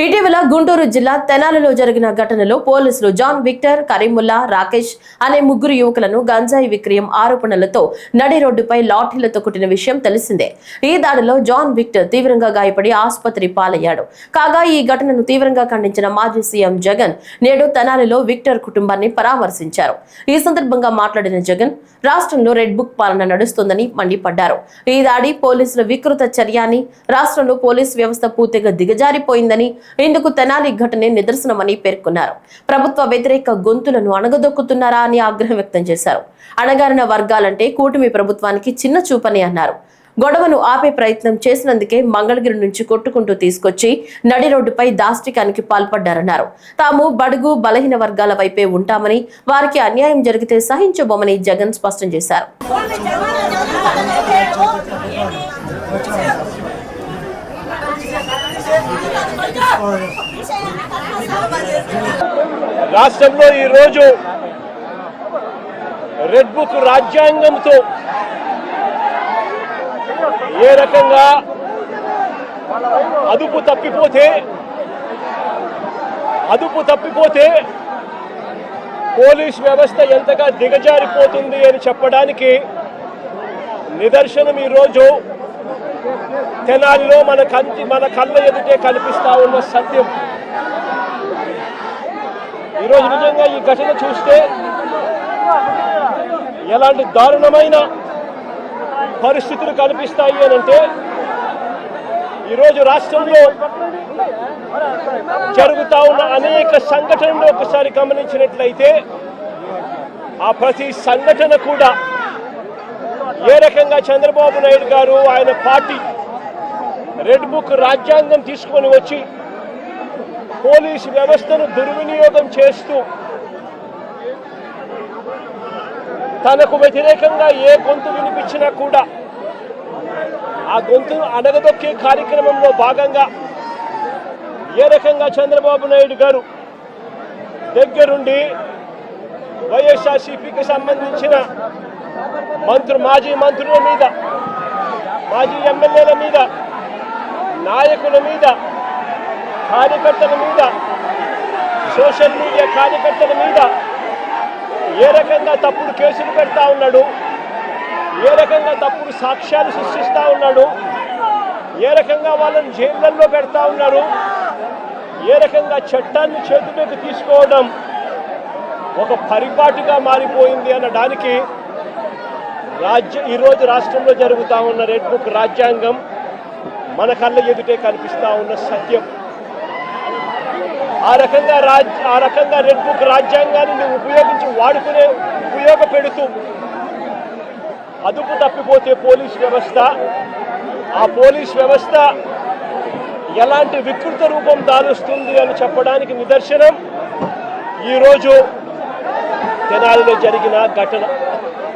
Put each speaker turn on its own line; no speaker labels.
ఇటీవల గుంటూరు జిల్లా తెనాలిలో జరిగిన ఘటనలో పోలీసులు జాన్ విక్టర్, కరీముల్లా, రాకేష్ అనే ముగ్గురు యువకులను గంజాయి విక్రయం ఆరోపణలతో నడి రోడ్డుపై లాఠీలతో కొట్టిన విషయం తెలిసిందే. ఈ దాడిలో జాన్ విక్టర్ తీవ్రంగా గాయపడి ఆసుపత్రి పాలయ్యాడు. కాగా ఈ ఘటనను తీవ్రంగా ఖండించిన మాజీ సీఎం జగన్ నేడు తెనాలిలో విక్టర్ కుటుంబాన్ని పరామర్శించారు. ఈ సందర్భంగా మాట్లాడిన జగన్ రాష్ట్రంలో రెడ్ బుక్ పాలన నడుస్తోందని మండిపడ్డారు. ఈ దాడి పోలీసుల వికృత చర్యని, రాష్ట్రంలో పోలీసు వ్యవస్థ పూర్తిగా దిగజారిపోయిందని, ఇందుకు తెనాలి ఘటనే నిదర్శనమని పేర్కొన్నారు. ప్రభుత్వ వ్యతిరేక గొంతులను అణగదొక్కుతున్నారా అని ఆగ్రహం వ్యక్తం చేశారు. అణగారిన వర్గాలంటే కూటమి ప్రభుత్వానికి చిన్న చూపని అన్నారు. గొడవను ఆపే ప్రయత్నం చేసినందుకే మంగళగిరి నుంచి కొట్టుకుంటూ తీసుకొచ్చి నడి రోడ్డుపై దాష్టికానికి పాల్పడ్డారన్నారు. తాము బడుగు బలహీన వర్గాల వైపే ఉంటామని, వారికి అన్యాయం జరిగితే సహించబోమని జగన్ స్పష్టం చేశారు.
రాష్ట్రంలో ఈరోజు రెడ్ బుక్ రాజ్యాంగంతో ఏ రకంగా అదుపు తప్పిపోతే పోలీస్ వ్యవస్థ ఎంతగా దిగజారిపోతుంది అని చెప్పడానికి నిదర్శనం ఈరోజు తెనాలిలో మన కళ్ళ ఎదుటే కనిపిస్తా ఉన్న సత్యం. ఈరోజు నిజంగా ఈ ఘటన చూస్తే ఎలాంటి దారుణమైన పరిస్థితులు కనిపిస్తాయి అని అంటే, ఈరోజు రాష్ట్రంలో జరుగుతా ఉన్న అనేక సంఘటనలు ఒకసారి గమనించినట్లయితే ఆ ప్రతి సంఘటన కూడా ఏ రకంగా చంద్రబాబు నాయుడు గారు ఆయన పార్టీ రెడ్ బుక్ రాజ్యాంగం తీసుకొని వచ్చి పోలీసు వ్యవస్థను దుర్వినియోగం చేస్తూ తనకు వ్యతిరేకంగా ఏ గొంతు వినిపించినా కూడా ఆ గొంతును అణగదొక్కే కార్యక్రమంలో భాగంగా ఏ రకంగా చంద్రబాబు నాయుడు గారు దగ్గరుండి వైఎస్ఆర్సీపీకి సంబంధించిన మాజీ మంత్రుల మీద, మాజీ ఎమ్మెల్యేల మీద, నాయకుల మీద, కార్యకర్తల మీద, సోషల్ మీడియా కార్యకర్తల మీద ఏ రకంగా తప్పుడు కేసులు పెడతా ఉన్నాడు, ఏ రకంగా తప్పుడు సాక్ష్యాలు సృష్టిస్తూ ఉన్నాడు, ఏ రకంగా వాళ్ళని జైళ్ళల్లో పెడతా ఉన్నారు, ఏ రకంగా చట్టాన్ని చేతిలోకి తీసుకోవడం ఒక పరిపాటిగా మారిపోయింది అనడానికి ఈరోజు రాష్ట్రంలో జరుగుతూ ఉన్న రెడ్ బుక్ రాజ్యాంగం మన కళ్ళ ఎదుటే కనిపిస్తూ ఉన్న సత్యం. ఆ రకంగా రెడ్ బుక్ రాజ్యాంగాన్ని ఉపయోగపెడుతూ అదుపు తప్పిపోతే పోలీస్ వ్యవస్థ, ఆ పోలీస్ వ్యవస్థ ఎలాంటి వికృత రూపం దాలుస్తుంది అని చెప్పడానికి నిదర్శనం ఈరోజు తెనాలిలో జరిగిన ఘటన.